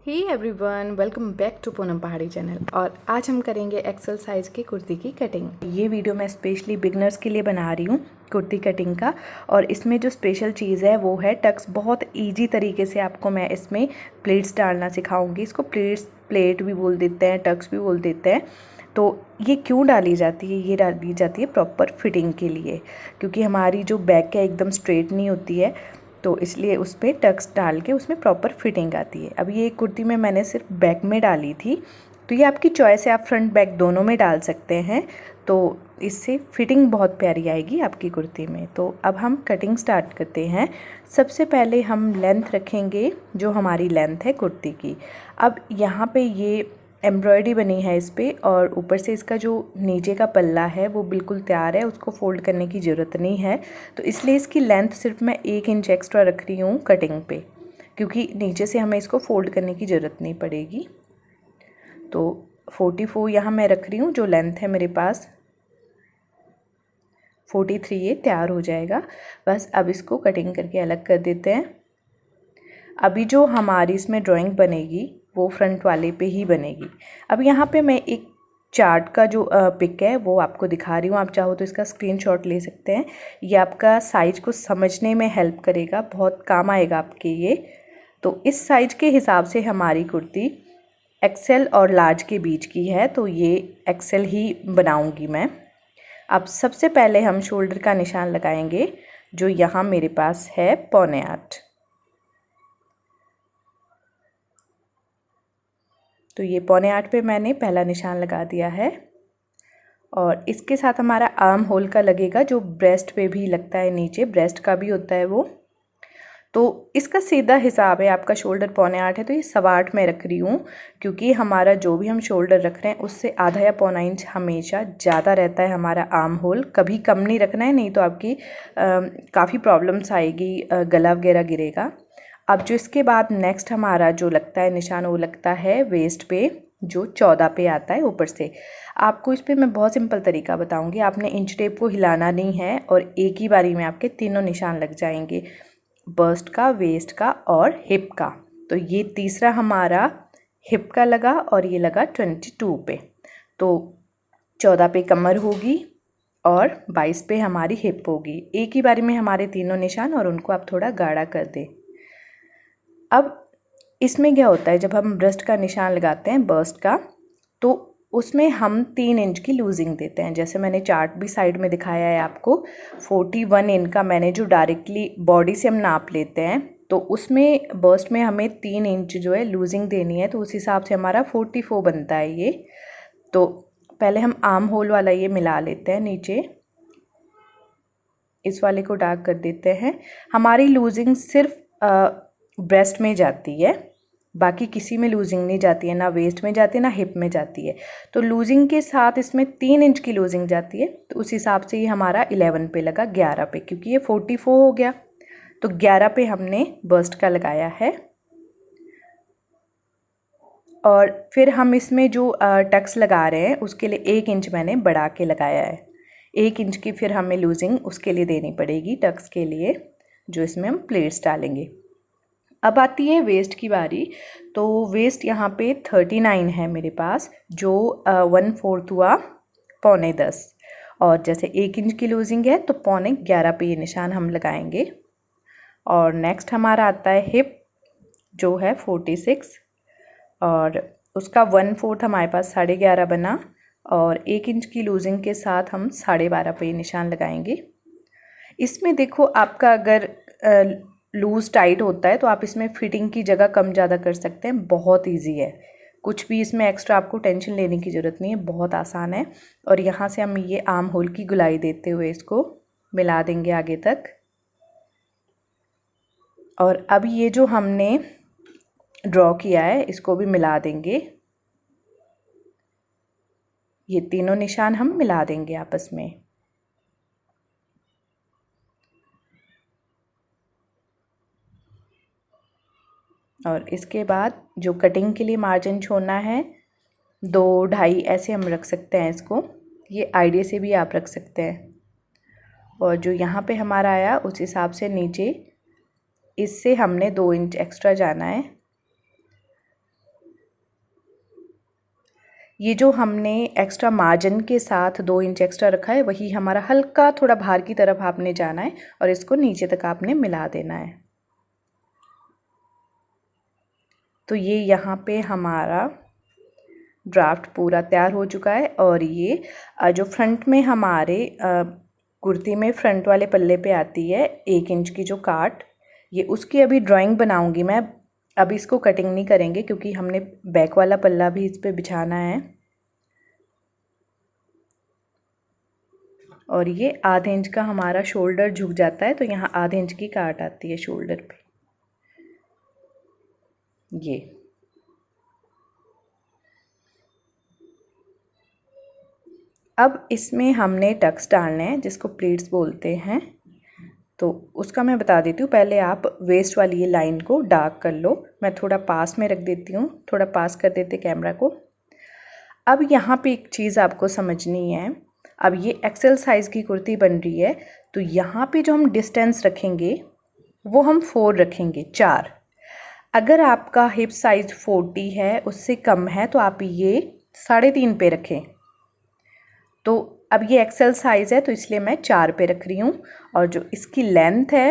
Hey everyone, welcome back to Poonam Pahadi channel. और आज हम करेंगे एक्सेल साइज़ की कुर्ती की कटिंग। ये वीडियो मैं स्पेशली बिगनर्स के लिए बना रही हूँ कुर्ती कटिंग का। और इसमें जो स्पेशल चीज़ है वो है टक्स। बहुत इजी तरीके से आपको मैं इसमें प्लेट्स डालना सिखाऊंगी। इसको प्लेट भी बोल देते हैं, टक्स भी बोल देते हैं। तो ये क्यों डाली जाती है? ये डाली जाती है प्रॉपर फिटिंग के लिए, क्योंकि हमारी जो बैक है एकदम स्ट्रेट नहीं होती है, तो इसलिए उस पर टक्स डाल के उसमें प्रॉपर फिटिंग आती है। अब ये कुर्ती में मैंने सिर्फ बैक में डाली थी, तो ये आपकी चॉइस है, आप फ्रंट बैक दोनों में डाल सकते हैं। तो इससे फिटिंग बहुत प्यारी आएगी आपकी कुर्ती में। तो अब हम कटिंग स्टार्ट करते हैं। सबसे पहले हम लेंथ रखेंगे, जो हमारी लेंथ है कुर्ती की। अब यहाँ पे ये एम्ब्रॉयडरी बनी है इस पर, और ऊपर से इसका जो नीचे का पल्ला है वो बिल्कुल तैयार है, उसको फोल्ड करने की ज़रूरत नहीं है। तो इसलिए इसकी लेंथ सिर्फ मैं 1 इंच एक्स्ट्रा रख रही हूँ कटिंग पे, क्योंकि नीचे से हमें इसको फोल्ड करने की ज़रूरत नहीं पड़ेगी। तो 44 यहाँ मैं रख रही हूँ, जो लेंथ है मेरे पास 43 ये तैयार हो जाएगा। बस अब इसको कटिंग करके अलग कर देते हैं। अभी जो हमारी इसमें ड्राइंग बनेगी वो फ्रंट वाले पे ही बनेगी। अब यहाँ पे मैं एक चार्ट का जो पिक है वो आपको दिखा रही हूँ। आप चाहो तो इसका स्क्रीनशॉट ले सकते हैं। ये आपका साइज को समझने में हेल्प करेगा, बहुत काम आएगा आपके ये। तो इस साइज के हिसाब से हमारी कुर्ती एक्सेल और लार्ज के बीच की है, तो ये एक्सेल ही बनाऊँगी मैं। अब सबसे पहले हम शोल्डर का निशान लगाएंगे, जो यहाँ मेरे पास है 7.25। तो ये 7.25 पे मैंने पहला निशान लगा दिया है। और इसके साथ हमारा आर्म होल का लगेगा, जो ब्रेस्ट पे भी लगता है, नीचे ब्रेस्ट का भी होता है वो। तो इसका सीधा हिसाब है, आपका शोल्डर 7.25 है तो ये 8.25 में रख रही हूँ, क्योंकि हमारा जो भी हम शोल्डर रख रहे हैं उससे आधा या 1.25 इंच हमेशा ज़्यादा रहता है हमारा आर्म होल। कभी कम नहीं रखना है, नहीं तो आपकी काफ़ी प्रॉब्लम्स आएगी, गला वगैरह गिरेगा। अब जो इसके बाद नेक्स्ट हमारा जो लगता है निशान, वो लगता है वेस्ट पे, जो 14 पे आता है ऊपर से। आपको इस पर मैं बहुत सिंपल तरीका बताऊंगी। आपने इंच टेप को हिलाना नहीं है, और एक ही बारी में आपके तीनों निशान लग जाएंगे, बस्ट का, वेस्ट का और हिप का। तो ये तीसरा हमारा हिप का लगा, और ये लगा 22 पे। तो 14 पे कमर होगी और 22 पे हमारी हिप होगी। एक ही बारी में हमारे तीनों निशान, और उनको आप थोड़ा गाढ़ा कर दें। अब इसमें क्या होता है, जब हम ब्रेस्ट का निशान लगाते हैं बस्ट का, तो उसमें हम 3 इंच की लूजिंग देते हैं। जैसे मैंने चार्ट भी साइड में दिखाया है आपको, 41 इंच का मैंने जो डायरेक्टली बॉडी से हम नाप लेते हैं, तो उसमें बस्ट में हमें 3 इंच जो है लूजिंग देनी है। तो उस हिसाब से हमारा 44 बनता है ये। तो पहले हम आर्म होल वाला ये मिला लेते हैं, नीचे इस वाले को डार्क कर देते हैं। हमारी लूजिंग सिर्फ ब्रेस्ट में जाती है, बाकी किसी में लूजिंग नहीं जाती है, ना वेस्ट में जाती है ना हिप में जाती है। तो लूजिंग के साथ इसमें 3 इंच की लूजिंग जाती है, तो उस हिसाब से ये हमारा 11 पे लगा, 11 पे, क्योंकि ये 44 हो गया। तो 11 पे हमने बस्ट का लगाया है। और फिर हम इसमें जो टक्स लगा रहे हैं उसके लिए 1 इंच मैंने बढ़ा के लगाया है। 1 इंच की फिर हमें लूजिंग उसके लिए देनी पड़ेगी टक्स के लिए, जो इसमें हम प्लेट्स डालेंगे। अब आती है वेस्ट की बारी। तो वेस्ट यहाँ पे 39 है मेरे पास, जो 1/4 हुआ 9.25। और जैसे 1 इंच की लूजिंग है तो 9.25 पे ये निशान हम लगाएंगे। और नेक्स्ट हमारा आता है हिप, जो है 46, और उसका 1/4 हमारे पास 11.5 बना। और 1 इंच की लूजिंग के साथ हम 12.5 पे निशान लगाएंगे। इसमें देखो, आपका अगर लूज़ टाइट होता है तो आप इसमें फिटिंग की जगह कम ज़्यादा कर सकते हैं। बहुत इजी है, कुछ भी इसमें एक्स्ट्रा आपको टेंशन लेने की ज़रूरत नहीं है, बहुत आसान है। और यहाँ से हम ये आर्म होल की गुलाई देते हुए इसको मिला देंगे आगे तक। और अब ये जो हमने ड्रॉ किया है इसको भी मिला देंगे। ये तीनों निशान हम मिला देंगे आपस में। और इसके बाद जो कटिंग के लिए मार्जिन छोड़ना है, 2-2.5 ऐसे हम रख सकते हैं इसको। ये आइडिया से भी आप रख सकते हैं। और जो यहाँ पे हमारा आया उस हिसाब से नीचे इससे हमने 2 इंच एक्स्ट्रा जाना है। ये जो हमने एक्स्ट्रा मार्जिन के साथ 2 इंच एक्स्ट्रा रखा है वही हमारा हल्का थोड़ा बाहर की तरफ आपने जाना है और इसको नीचे तक आपने मिला देना है। तो ये यहाँ पे हमारा ड्राफ्ट पूरा तैयार हो चुका है। और ये जो फ्रंट में हमारे कुर्ती में फ्रंट वाले पल्ले पे आती है 1 इंच की जो काट, ये उसकी अभी ड्राइंग बनाऊंगी मैं। अभी इसको कटिंग नहीं करेंगे क्योंकि हमने बैक वाला पल्ला भी इस पे बिछाना है। और ये आधे इंच का हमारा शोल्डर झुक जाता है तो यहाँ आधे इंच की काट आती है शोल्डर पे। ये अब इसमें हमने टक्स डालने हैं जिसको प्लीट्स बोलते हैं। तो उसका मैं बता देती हूँ। पहले आप वेस्ट वाली ये लाइन को डार्क कर लो। मैं थोड़ा पास में रख देती हूँ, थोड़ा पास कर देते कैमरा को। अब यहाँ पे एक चीज़ आपको समझनी है। अब ये एक्सेल साइज़ की कुर्ती बन रही है तो यहाँ पे जो हम डिस्टेंस रखेंगे वो हम 4 रखेंगे, 4। अगर आपका हिप साइज़ 40 है, उससे कम है, तो आप ये 3.5 पे रखें। तो अब ये एक्सेल साइज़ है तो इसलिए मैं 4 पे रख रही हूँ। और जो इसकी लेंथ है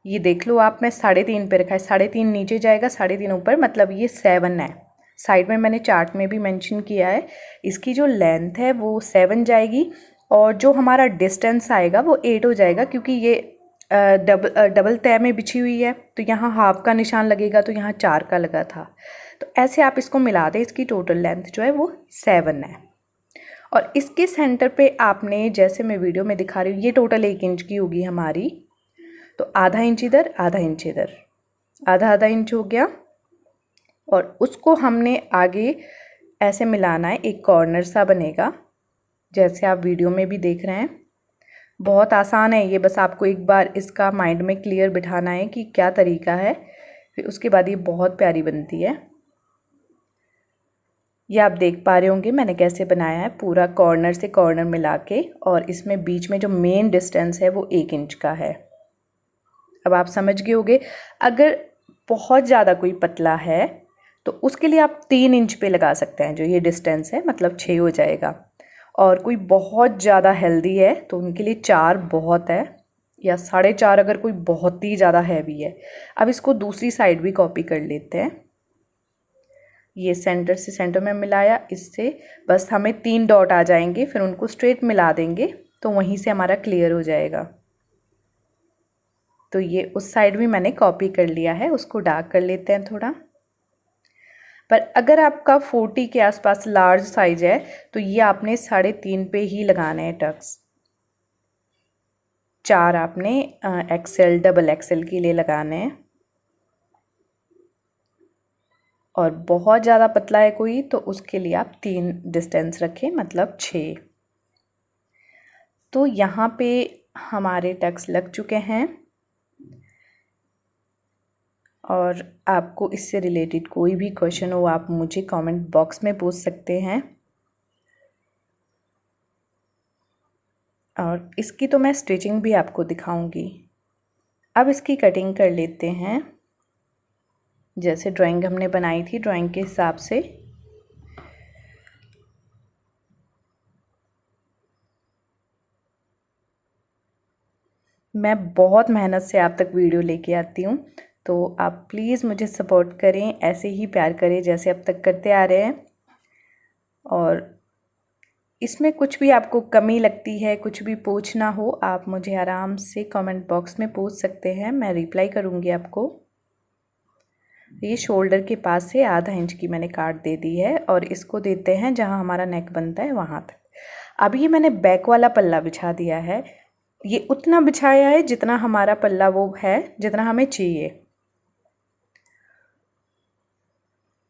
ये देख लो आप, मैं 3.5 पे रखा है। 3.5 नीचे जाएगा, 3.5 ऊपर, मतलब ये 7 है। साइड में मैंने चार्ट में भी मेंशन किया है। इसकी जो लेंथ है वो 7 जाएगी और जो हमारा डिस्टेंस आएगा वो 8 हो जाएगा क्योंकि ये डबल तय में बिछी हुई है। तो यहाँ हाफ का निशान लगेगा तो यहाँ 4 का लगा था। तो ऐसे आप इसको मिला दें, इसकी टोटल लेंथ जो है वो 7 है। और इसके सेंटर पे आपने, जैसे मैं वीडियो में दिखा रही हूँ, ये टोटल 1 इंच की होगी हमारी। तो आधा इंच इधर, आधा इंच इधर, आधा आधा इंच हो गया। और उसको हमने आगे ऐसे मिलाना है, एक कॉर्नर सा बनेगा जैसे आप वीडियो में भी देख रहे हैं। बहुत आसान है ये, बस आपको एक बार इसका माइंड में क्लियर बिठाना है कि क्या तरीका है, फिर उसके बाद ये बहुत प्यारी बनती है। ये आप देख पा रहे होंगे मैंने कैसे बनाया है, पूरा कॉर्नर से कॉर्नर मिला के। और इसमें बीच में जो मेन डिस्टेंस है वो 1 इंच का है। अब आप समझ गए होंगे। अगर बहुत ज़्यादा कोई पतला है तो उसके लिए आप 3 इंच पे लगा सकते हैं, जो ये डिस्टेंस है, मतलब 6 हो जाएगा। और कोई बहुत ज़्यादा हेल्दी है तो उनके लिए 4 बहुत है, या 4.5 अगर कोई बहुत ही ज़्यादा हैवी है। अब इसको दूसरी साइड भी कॉपी कर लेते हैं। ये सेंटर से सेंटर में मिलाया, इससे बस हमें 3 डॉट आ जाएंगे, फिर उनको स्ट्रेट मिला देंगे तो वहीं से हमारा क्लियर हो जाएगा। तो ये उस साइड भी मैंने कॉपी कर लिया है, उसको डार्क कर लेते हैं थोड़ा। पर अगर आपका 40 के आसपास लार्ज साइज है तो ये आपने 3.5 पे ही लगाना है टक्स। 4 आपने एक्सेल डबल एक्सेल के लिए लगाने हैं। और बहुत ज़्यादा पतला है कोई तो उसके लिए आप 3 डिस्टेंस रखें, मतलब 6। तो यहाँ पे हमारे टक्स लग चुके हैं। और आपको इससे रिलेटेड कोई भी क्वेश्चन हो आप मुझे कमेंट बॉक्स में पूछ सकते हैं। और इसकी तो मैं स्टिचिंग भी आपको दिखाऊंगी। अब इसकी कटिंग कर लेते हैं, जैसे ड्राइंग हमने बनाई थी ड्राइंग के हिसाब से। मैं बहुत मेहनत से आप तक वीडियो लेके आती हूँ, तो आप प्लीज़ मुझे सपोर्ट करें, ऐसे ही प्यार करें जैसे अब तक करते आ रहे हैं। और इसमें कुछ भी आपको कमी लगती है, कुछ भी पूछना हो, आप मुझे आराम से कमेंट बॉक्स में पूछ सकते हैं, मैं रिप्लाई करूँगी आपको। ये शोल्डर के पास से आधा इंच की मैंने काट दे दी है और इसको देते हैं जहाँ हमारा नेक बनता है वहाँ तक। अब ये मैंने बैक वाला पल्ला बिछा दिया है। ये उतना बिछाया है जितना हमारा पल्ला वो है, जितना हमें चाहिए।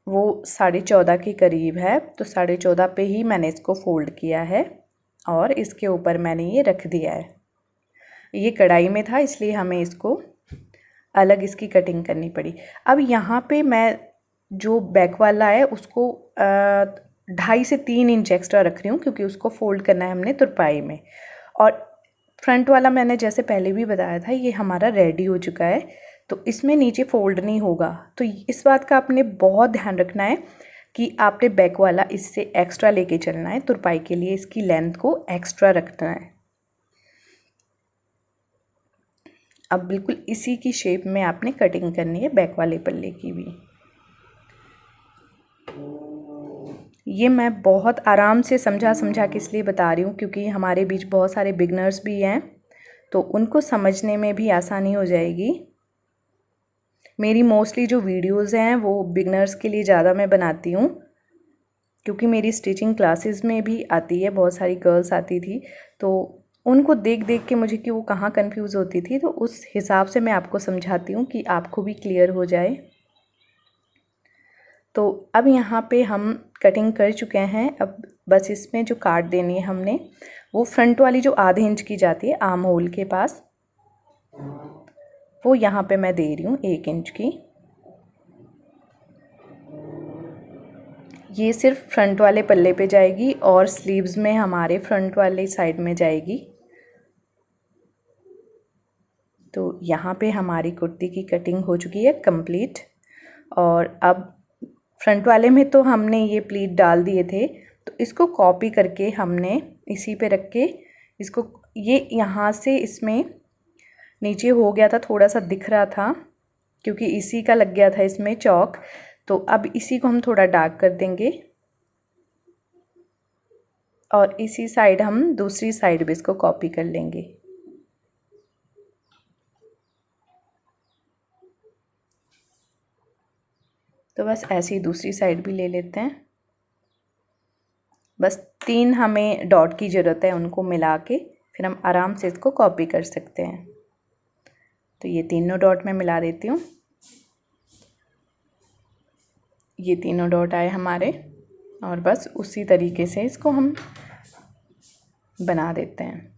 वो 14.5 के करीब है, तो 14.5 पे ही मैंने इसको फोल्ड किया है और इसके ऊपर मैंने ये रख दिया है। ये कढ़ाई में था इसलिए हमें इसको अलग इसकी कटिंग करनी पड़ी। अब यहाँ पे मैं जो बैक वाला है उसको 2.5 से 3 इंच एक्स्ट्रा रख रही हूँ क्योंकि उसको फोल्ड करना है हमने तुरपाई में। और फ्रंट वाला मैंने जैसे पहले भी बताया था ये हमारा रेडी हो चुका है, तो इसमें नीचे फोल्ड नहीं होगा। तो इस बात का आपने बहुत ध्यान रखना है कि आपने बैक वाला इससे एक्स्ट्रा लेके चलना है, तुरपाई के लिए इसकी लेंथ को एक्स्ट्रा रखना है। अब बिल्कुल इसी की शेप में आपने कटिंग करनी है बैक वाले पल्ले की भी। ये मैं बहुत आराम से समझा के इसलिए बता रही हूँ क्योंकि हमारे बीच बहुत सारे बिगनर्स भी हैं, तो उनको समझने में भी आसानी हो जाएगी। मेरी मोस्टली जो वीडियोस हैं वो बिगनर्स के लिए ज़्यादा मैं बनाती हूँ, क्योंकि मेरी स्टिचिंग क्लासेस में भी आती है, बहुत सारी गर्ल्स आती थी, तो उनको देख के मुझे कि वो कहाँ कंफ्यूज होती थी, तो उस हिसाब से मैं आपको समझाती हूँ कि आपको भी क्लियर हो जाए। तो अब यहाँ पे हम कटिंग कर चुके हैं। अब बस इसमें जो काट देनी है हमने, वो फ्रंट वाली जो आधे इंच की जाती है आर्म होल के पास, वो यहाँ पे मैं दे रही हूँ 1 इंच की। ये सिर्फ फ्रंट वाले पल्ले पे जाएगी और स्लीव्स में हमारे फ्रंट वाले साइड में जाएगी। तो यहाँ पे हमारी कुर्ती की कटिंग हो चुकी है कंप्लीट। और अब फ्रंट वाले में तो हमने ये प्लीट डाल दिए थे, तो इसको कॉपी करके हमने इसी पे रख के इसको, ये यहाँ से इसमें नीचे हो गया था, थोड़ा सा दिख रहा था क्योंकि इसी का लग गया था इसमें चौक, तो अब इसी को हम थोड़ा डार्क कर देंगे और इसी साइड हम दूसरी साइड भी इसको कॉपी कर लेंगे। तो बस ऐसे ही दूसरी साइड भी ले लेते हैं। बस 3 हमें डॉट की ज़रूरत है, उनको मिला के फिर हम आराम से इसको कॉपी कर सकते हैं। तो ये तीनों डॉट मैं मिला देती हूँ। ये तीनों डॉट आए हमारे, और बस उसी तरीके से इसको हम बना देते हैं।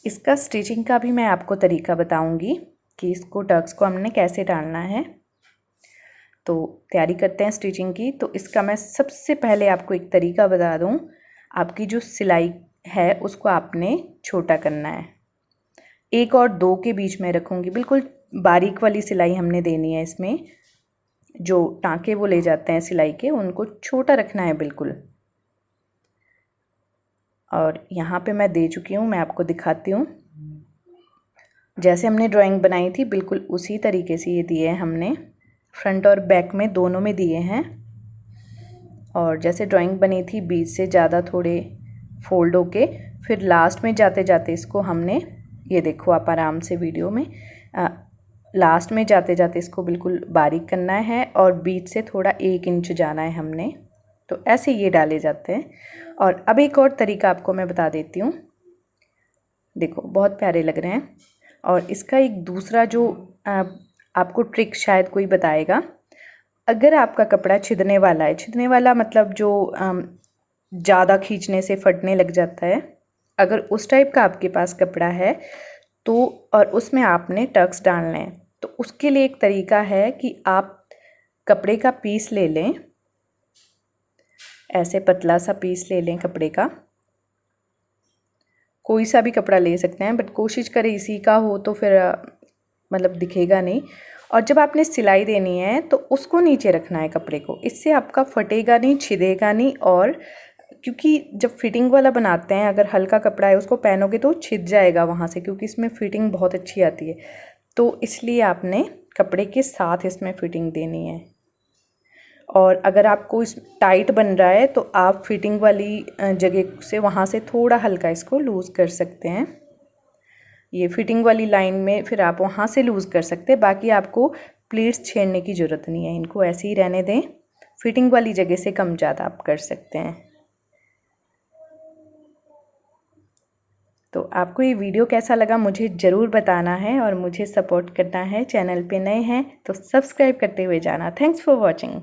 इसका स्टिचिंग का भी मैं आपको तरीका बताऊंगी कि इसको टक्स को हमने कैसे डालना है। तो तैयारी करते हैं स्टिचिंग की। तो इसका मैं सबसे पहले आपको एक तरीका बता दूं। आपकी जो सिलाई है उसको आपने छोटा करना है, 1 और 2 के बीच में रखूँगी, बिल्कुल बारीक वाली सिलाई हमने देनी है। इसमें जो टाँके वो ले जाते हैं सिलाई के, उनको छोटा रखना है बिल्कुल। और यहाँ पे मैं दे चुकी हूँ, मैं आपको दिखाती हूँ। जैसे हमने ड्राइंग बनाई थी बिल्कुल उसी तरीके से ये दिए हैं हमने, फ्रंट और बैक में दोनों में दिए हैं। और जैसे ड्राइंग बनी थी बीच से ज़्यादा थोड़े फोल्ड होके, फिर लास्ट में जाते जाते इसको हमने, ये देखो आप आराम से वीडियो में, लास्ट में जाते जाते इसको बिल्कुल बारीक करना है और बीच से थोड़ा 1 इंच जाना है हमने। तो ऐसे ये डाले जाते हैं। और अब एक और तरीका आपको मैं बता देती हूँ। देखो बहुत प्यारे लग रहे हैं। और इसका एक दूसरा जो आपको ट्रिक शायद कोई बताएगा, अगर आपका कपड़ा छिदने वाला है, छिदने वाला मतलब जो ज़्यादा खींचने से फटने लग जाता है, अगर उस टाइप का आपके पास कपड़ा है तो, और उसमें आपने टक्स डालने हैं, तो उसके लिए एक तरीका है कि आप कपड़े का पीस ले लें, ऐसे पतला सा पीस ले लें कपड़े का, कोई सा भी कपड़ा ले सकते हैं, बट कोशिश करें इसी का हो तो फिर मतलब दिखेगा नहीं। और जब आपने सिलाई देनी है तो उसको नीचे रखना है कपड़े को, इससे आपका फटेगा नहीं, छिदेगा नहीं। और क्योंकि जब फिटिंग वाला बनाते हैं, अगर हल्का कपड़ा है उसको पहनोगे तो छिद जाएगा वहाँ से, क्योंकि इसमें फिटिंग बहुत अच्छी आती है। तो इसलिए आपने कपड़े के साथ इसमें फिटिंग देनी है। और अगर आपको इस टाइट बन रहा है तो आप फिटिंग वाली जगह से वहाँ से थोड़ा हल्का इसको लूज़ कर सकते हैं। ये फिटिंग वाली लाइन में फिर आप वहाँ से लूज़ कर सकते हैं। बाकी आपको प्लीट्स छेड़ने की ज़रूरत नहीं है, इनको ऐसे ही रहने दें। फिटिंग वाली जगह से कम ज़्यादा आप कर सकते हैं। तो आपको ये वीडियो कैसा लगा मुझे ज़रूर बताना है, और मुझे सपोर्ट करना है। चैनल पे नए हैं तो सब्सक्राइब करते हुए जाना। Thanks for watching.